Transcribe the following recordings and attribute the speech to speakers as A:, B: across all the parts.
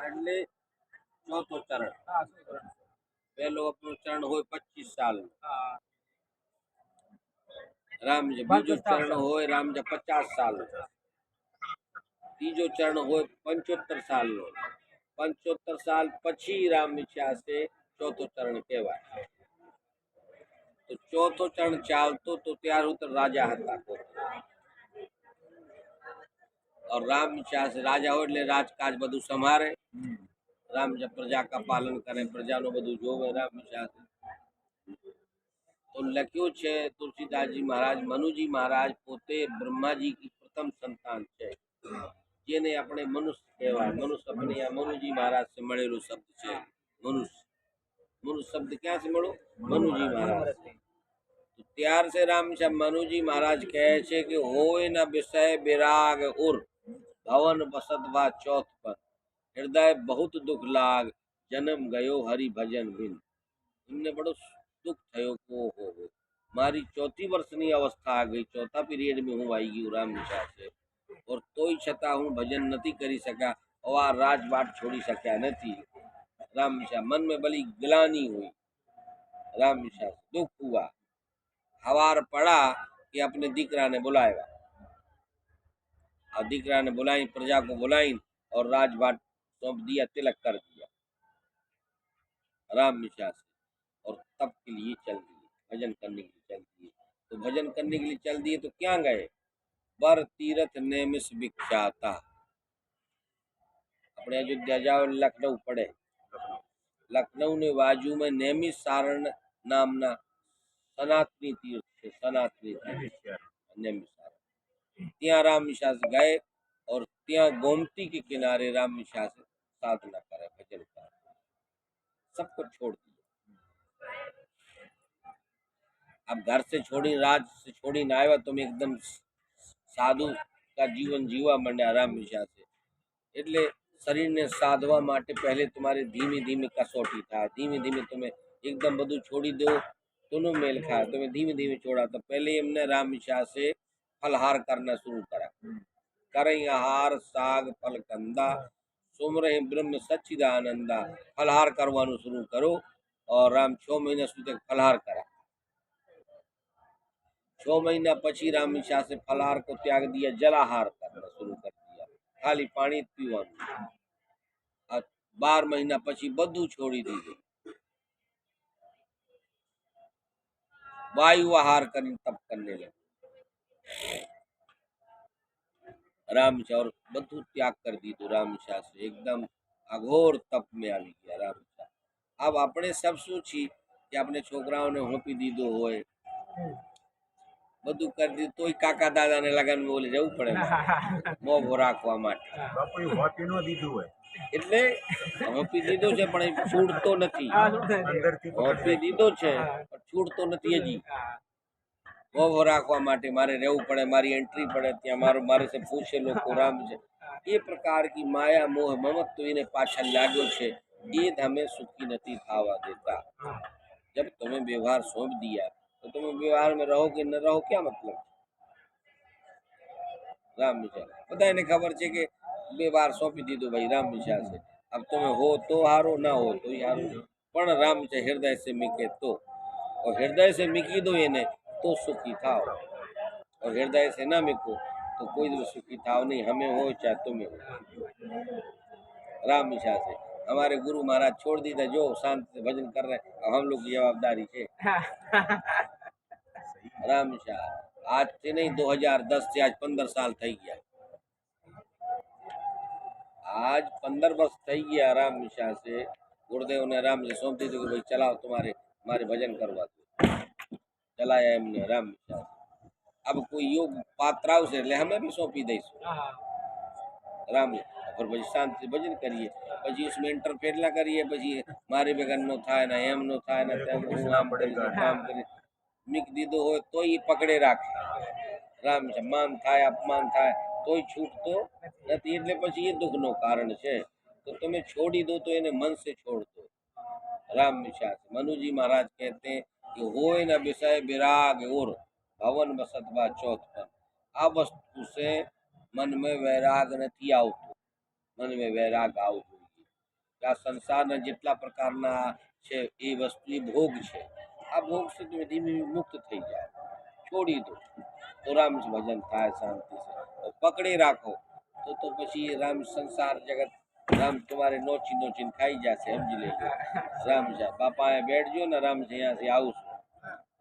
A: એટલે ચોથો ચરણ પહેલો આપણો ચરણ હોય 25 સાલ રામજી, બીજો ચરણ હોય રામજી 50 સાલ, ત્રીજો ચરણ હોય 75 સાલનો, 75 સાલ પછી રામ વિચાસે ચોથો ચરણ કહેવાય। તો ચોથો ચરણ ચાલતો તો ત્યાર સુધી રાજા હતા और राम विचार से राजा हो એટલે રાજકાજ બધું સંભાળે, राम जब प्रजा का पालन करे, प्रजाનું બધું જોવે રામ વિચાર તો લખ્યું છે તુલસીદાસજી મહારાજ, મનુજી મહારાજ પોતે બ્રહ્માજી की प्रथम संतान છે, જેને આપણે મનુષ્ય કહેવાય। મનુષ્ય આપણે આ મનુજી મહારાજ से મળેલું શબ્દ છે મનુષ્ય। મનુષ્ય શબ્દ ક્યાં से મળ્યો? મનુજી મહારાજ से। तो ત્યાર से राम मनुजी महाराज કહે છે કે હોય ન વિષય વિરાગ ઉર भवन बसतवा चौथ पर, हृदय बहुत दुख लाग जन्म गयो हरि भजन बिन। इनने बड़ो दुख थयो को हो मारी चौथी वर्षनी अवस्था आ गई, चौथा पीरियड में हूँ आई गई राम विचार से, और तोय छता हूँ भजन नहीं करी सका और आ राजवाट छोड़ी सक्या नहीं। राम विचार मन में बड़ी ग्लानी हुई, राम विचार दुख हुआ। हवार पड़ा कि अपने दीकरा ने बुलाया, और दीकरा ने बुलाई, प्रजा को बुलाई और राजभाट सौंप दिया, तिलक कर दिया राम विचार से, और तप के लिए चल दिए, भजन करने के लिए चल दिए। तो भजन करने के लिए चल दिए तो क्या गए? बर तीर्थ नेमिस विख्याता। अपने अयोध्या जाओ, लखनऊ पड़े, लखनऊ ने बाजू में नेमिस सारण नामना सनातनी तीर्थ है, सनातनी नेमिस ત્યાં राम विशास गए और ત્યાં गोमती के किनारे राम विशास साधना करे, भजन करे, सब कुछ छोड़ दिया। अब घर से छोड़ी, राज से छोड़ी ना आया, तुम एकदम साधु का जीवन जीवा मंड्या राम विशास। એટલે શરીરને સાધવા માટે પહેલે તમારે ધીમે ધીમે કસોટી થાય, ધીમે ધીમે તમે એકદમ બધું છોડી દો તો નો મેલ ખાય। તમે ધીમે ધીમે છોડા તો पहले એમને રામ વિશાસે फलहार करना शुरू करा, करई आहार साग फल कंदा, सुमरे ब्रह्म सच्चिदानंदा। फलहार करवानु शुरू करो, और राम 6 महीना સુધી फलहार करा। 6 महीना પછી राम विशास से फलहार को त्याग दिया, जलाहार करना शुरू कर दिया, खाली पानी पीवानु। 12 महीना પછી બધું છોડી દીધું, वायु आहार કરી तप करने लगे राम विचार, और बधु त्याग कर दी तो राम विचार से एकदम अघोर तप में આવી ગયા राम विचार। अब આપણે सब सोची कि अपने छोकराओं ने होपी दीधो होय, બધું કરી દીધું તોય કાકા દાદાને લગન બોલે જવું પડે મોભો રાખવા માટે।
B: બાપુએ હોપી નો દીધું હોય
A: એટલે હોપી દીધો છે પણ છૂટતો નથી,
B: અંદરથી
A: હોપી દીધો છે પણ છૂટતો નથી હજી। મોભો રાખવા માટે મારે રહેવું પડે, મારી એન્ટ્રી પડે ત્યાં, મારે से પૂછે લોકો રામ છે। એ પ્રકાર की माया मोह ममत्व इन्हें पाछળ लाग्યો છે, ये हमें सुखी नहीं थावा देता। जब तुम्हें व्यवहार सौंप दिया तो तुम्हें व्यवहार में रहो कि न रहो, क्या मतलब? राम विचार બધા એને ખબર છે કે વ્યવહાર સોંપી દીધો ભાઈ રામ વિચાર છે, अब तुम्हें हो तो हारो, ना हो तो हारो, પણ રામ છે हृदय से मिके तो, और हृदय से मिकी दो इन्हें तो सुखी थाओ, और हृदय से ना मिको तो कोई भी सुखी थाओ नहीं, हमें हो चाहे तुम्हें हो। राम विचार से हमारे गुरु महाराज छोड़ दी था, जो शांत से भजन कर रहे, अब हम लोग की जवाबदारी है। राम विचार आज से नहीं, 2010 से आज 15 साल થઈ ગયા, आज 15 वर्ष થઈ ગયા राम विचार से। गुरुदेव ने राम से सौंप दी थी कि भाई चलाओ, तुम्हारे भजन करवा दो, चलाया हमने राम विचार। अब कोई योग पात्राओ से ले हमें भी सौंपी दईશું राम, और પછી શાંતિ ભજન કરીએ, પછી उसमें इंटरफेयर ना करिए, પછી મારે બેગન નો થાય ને એમ નો થાય ને તેમ હું આમ કરી કામ કરી મીક દીધો હોય તો એ પકડે રાખે રામ છે। માન થાય અપમાન થાય તોય છૂટતો નથી, એટલે પછી એ દુઃખનો કારણ છે। तो तुम्हें छोड़ी दो तो इन्हें मन से छोड़ दो राम विचार। मनुजी महाराज कहते हैं कि होए न विषय विराग और भवन बसतवा चौथ पर। आ वस्तु से मन में वैराग नहीं आवतो, मन में वैराग आवतो, કે આ સંસારના જેટલા પ્રકારના છે એ વસ્તુ એ ભોગ છે. આ ભોગ से તમે ધીમે ધીમે મુક્ત થઈ જાઓ, છોડી દો તો રામ ભજન થાય શાंति से. और पकड़े રાખો તો પછી રામ સંસાર જગત રામ તમારે નોચી નોચીને ખાઈ જશે, સમજી લેજો. રામ છે બાપા અહીંયા બેઠજો ને, રામ છે અહીંયાથી આવું છું,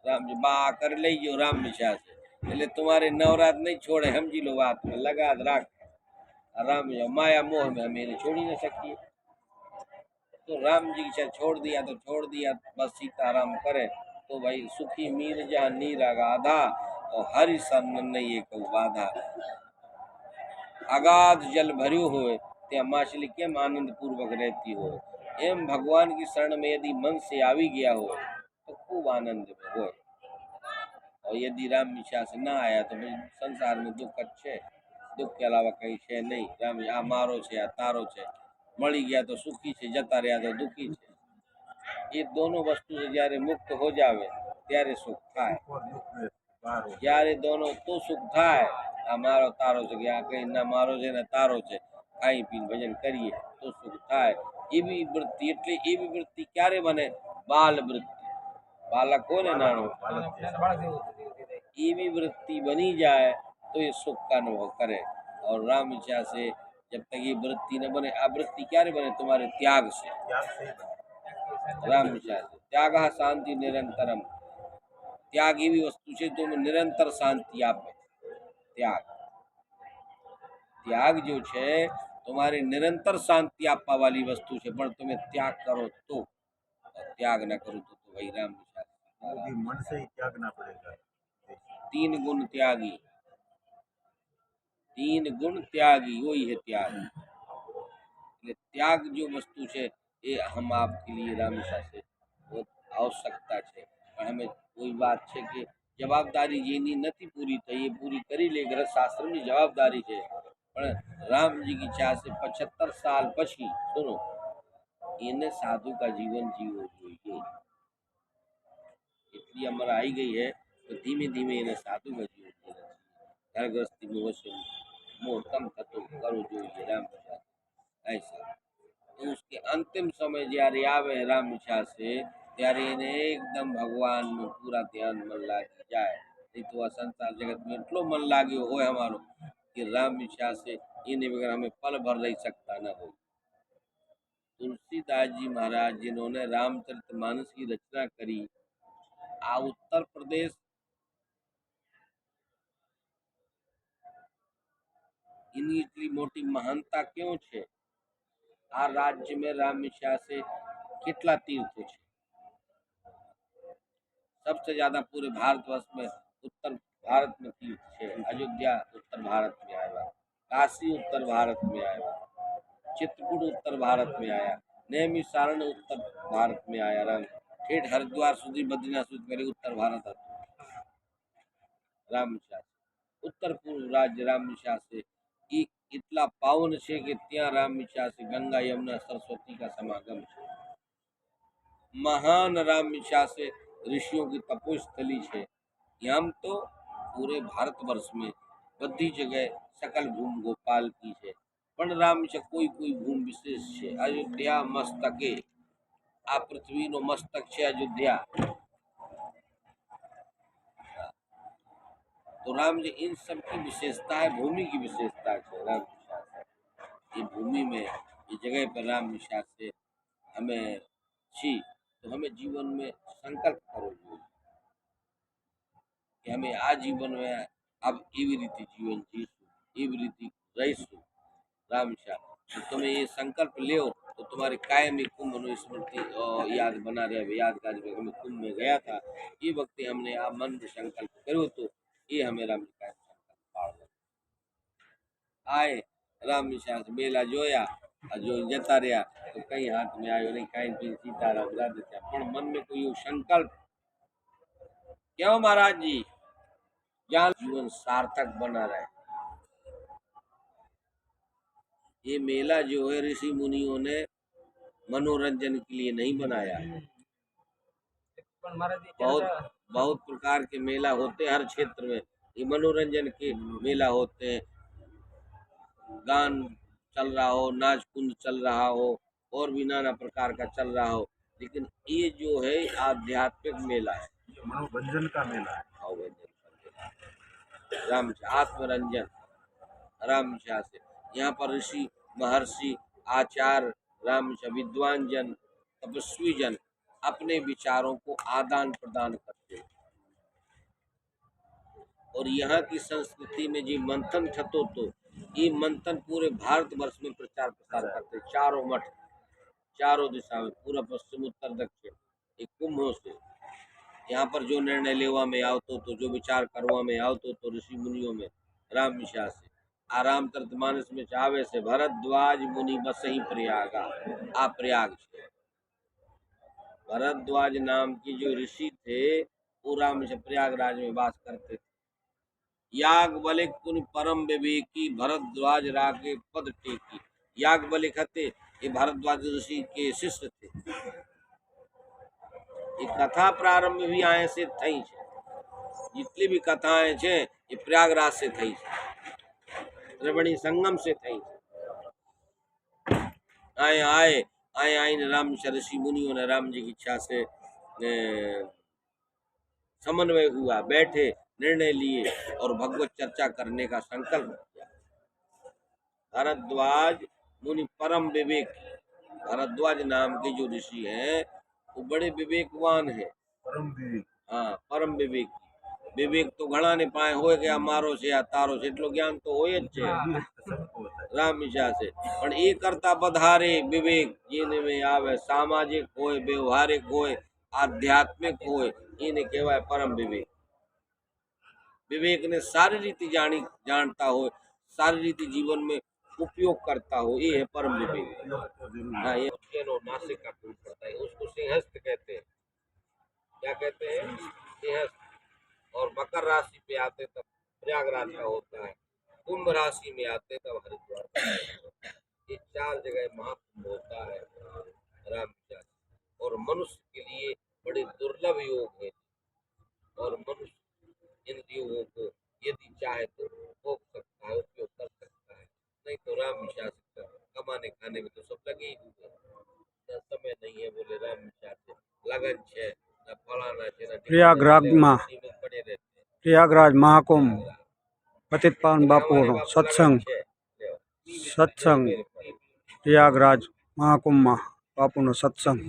A: રામ जी बा कर लई जो राम निशा से એટલે तुम्हारे नवरात नहीं छोड़े, समझी लो बात में लगा राख. राम जो माया मोह में हम इन्हें छोड़ ही नहीं सकती. तो राम जी की छोड़ दिया तो छोड़ दिया, बस सीताराम करे तो भाई सुखी मीर जहाँ नीरा गाधा और हरि सन नहीं एक बाधा. अगाध जल भर्यो होए त्या माछली केम आनंद पूर्वक रहती हो. एम भगवान की शरण में यदि मन से आवी गया हो तो खूब आनंद में हो. और यदि राम निशा से ना आया तो भाई संसार में दुख अच्छे, दुख के अलावा कहीं है नहीं. राम आ मारो છે આ તારો છે, મળી ગયા તો સુખી છે, જતા રહ્યા તો દુખી છે. એ दोनों वस्तु से જ્યારે મુક્ત हो जावे ત્યારે સુખ થાય.
B: और दुख में पार हो.
A: જ્યારે दोनों तो सुख થાય. આ મારો તારો છે કે આ કઈ ના મારો છે ને તારો છે, ખાઈ પીને ભજન કરીએ તો સુખ થાય. એવી વૃત્તિ એટલે એવી વૃત્તિ ક્યારે બને? બાલ વૃત્તિ. બાલક हो ને નાનો, एवी वृत्ति बनी जाए तो ये सुख का अनुभव करे. और राम इच्छा से जब तक ये वृत्ति न बने, आ वृत्ति क्या बने? तुम्हारे त्याग से.
B: त्याग से ही बने.
A: राम इच्छा से त्याग शांति निरंतरम. त्याग एवी वस्तु है जो निरंतर शांति आपे. त्याग त्याग जो है तुम्हारे निरंतर शांति आपा वाली वस्तु है, पर तुम्हें त्याग करो तो, और त्याग न करो तो वही राम इच्छा से.
B: वो भी मन से ही त्यागना पड़ेगा.
A: तीन गुण त्यागी, तीन गुण त्यागी वही है त्याग. એટલે ત્યાગ जो वस्तु છે એ हम आपके लिए रामशा से बहुत आवश्यकता છે. પણ हमें कोई बात છે કે જવાબદારી જેની નથી પૂરી થઈ એ પૂરી કરી લે. ગ્રહ શાસ્ત્રની જવાબદારી છે. પણ રામજી की इच्छा से 75 साल પછી सुनो એને साधु का जीवन जीवो જોઈએ. એટલી અમર આવી गई है तो धीमे धीमे એને साधु का जीवन जीवना चाहिए. घर गृहस्थी में वैसे मोह कम खत्म करो જોઈએ राम ऐसा. तो उसके अंतिम समय જ્યારે આવે રામ इच्छा से ત્યારે એને एकदम भगवान में पूरा ध्यान मन लागी जाए. नहीं तो આ संसार जगत में એટલો मन लाग्यो હોય हमारो कि राम इच्छा से इन्हें वगैरह हमें पल भर रह सकता न हो. तुलसीदास जी महाराज जिन्होंने रामचरितमानस की रचना करी, आ उत्तर प्रदेश इनकी इतनी मोटी महानता क्यों छे? आ राज्य में राम इच्छा से कितला तीर्थो छे? सबसे ज्यादा पूरे भारतवर्ष में उत्तर भारत में तीर्थ छे. अयोध्या उत्तर भारत में आया, काशी उत्तर भारत में आया, चित्रकूट उत्तर भारत में आया, नैमिषारण्य उत्तर भारत में आया. राम ठेठ हरिद्वार सुधी बद्रीनाथ सुधी करे उत्तर भारत હતું. राम इच्छा से उत्तर पूर्व राज्य राम इच्छा से इतला पावन है कि त्या राम इच्छा से गंगा यमुना सरस्वती का समागम है. महान राम इच्छा से ऋषियों की तपोस्थली है. यहाँ तो पूरे भारतवर्ष में बधी जगह सकल भूम गोपाल की है, पण राम इच्छा कोई कोई भूम विशेष है. अयोध्या मस्तके आ पृथ्वी नो मस्तक है अयोध्या. तो राम जी इन सब की विशेषता है, भूमि की विशेषता है राम निशा से. ये भूमि में ये जगह पर राम निशा से हमें छी तो हमें जीवन में संकल्प करो कि हमें आ जीवन में अब एवी रीति जीवन जीशु, एवी रीति रहीशु. राम निशा तो तुम्हें ये संकल्प ले तो तुम्हारे कायमी कुंभ स्मृति याद बना रहे. यादगारी में हमें कुंभ में गया था ये वक्त हमने आ मन में संकल्प करो तो ये हमें राम जी का संकल्प पाड़ आए. राम निशा से मेला जोया जो जता रहा तो कहीं हाथ में आयो नहीं, कहीं भी सीताराम राधे श्याम. पण मन में कोई संकल्प क्यों महाराज जी जहाँ जीवन सार्थक बना रहे. ये मेला जो है ऋषि मुनियों ने मनोरंजन के लिए नहीं बनाया. बहुत बहुत प्रकार के मेला होते हैं हर क्षेत्र में. ये मनोरंजन के मेला होते हैं. गान चल रहा हो, नाच कुंद चल रहा हो, और भी नाना प्रकार का चल रहा हो, लेकिन ये जो है आध्यात्मिक मेला है।
B: ये मनोरंजन का मेला है।
A: राम आत्मरंजन राम से यहाँ पर ऋषि महर्षि आचार्य राम विद्वान जन तपस्वी जन अपने विचारों को आदान प्रदान करते हैं। और यहाँ की संस्कृति में जी मंथन थतो तो ये मंथन पूरे भारतवर्ष में प्रचार प्रसार करते हैं। चारों मठ चारों दिशा में पूरा पश्चिम उत्तर दक्षिण एक कुंभों से यहाँ पर जो निर्णय लेवा में आवतो तो जो विचार करवा में आवतो तो ऋषि मुनियों में राम विषा से आराम तरत मानस में चावे से भरद्वाज मुनि बस ही प्रयागा आ प्रयाग से भरद्वाज नाम की जो ऋषि थे वो राम से प्रयागराज में वास करते थे। याग बलिक पुनि परम विवेकी भरद्वाज रागे पद टेकी। याग बलिक हते ये भरद्वाज ऋषि के शिष्य थे। ये कथा प्रारंभ भी आए से थई छे, जितनी भी कथाएं छे ये प्रयागराज से थई छे, त्रिवेणी संगम से थई छे। आए आए आए आए ने राम ऋषि मुनियों ने राम जी की इच्छा से समन्वय हुआ, बैठे निर्णय लिए और भगवत चर्चा करने का संकल्प किया। भरद्वाज मुनि परम विवेक, भरद्वाज नाम के जो ऋषि हैं वो बड़े विवेकवान हैं।
B: परम विवेक,
A: हाँ परम विवेक। विवेक तो घना ने पाए होए गया मारो से या तारो से એટલો જ્ઞાન તો હોય જ છે રામ વિચાર છે, પણ એ કરતા વધારે વિવેક જેને में આવે સામાજિક હોય વ્યવહારિક હોય આધ્યાત્મિક હોય એને કહેવાય परम विवेक। विवेक ने सारी रीति जानता हो, सारी रीति जीवन में उपयोग करता हो, ये है परम विवेक। हाँ ये नासिक का फूल पड़ता है उसको सिंहस्थ कहते हैं। क्या कहते हैं? सिंहस्थ। और मकर राशि पे आते तब प्रयागराज का होता है, कुंभ राशि में आते तब हरिद्वार का होता है। ये चार जगह महाकुंभ होता है राम विचार। और मनुष्य के लिए बड़े दुर्लभ योग है और मनुष्य इन योगों को यदि चाहे तो भोग सकता है, उपयोग कर सकता है, नहीं तो राम विचार से कमाने खाने में तो सब लगे ही हुए। समय नहीं है बोले राम विचार से लगन है न फलाना है न
C: प्रयागराज में
A: पड़े रहते हैं।
C: प्रयागराज महाकुंभ पतित पावन बापू सत्संग प्रयागराज महाकुंभ में बापू सत्संग।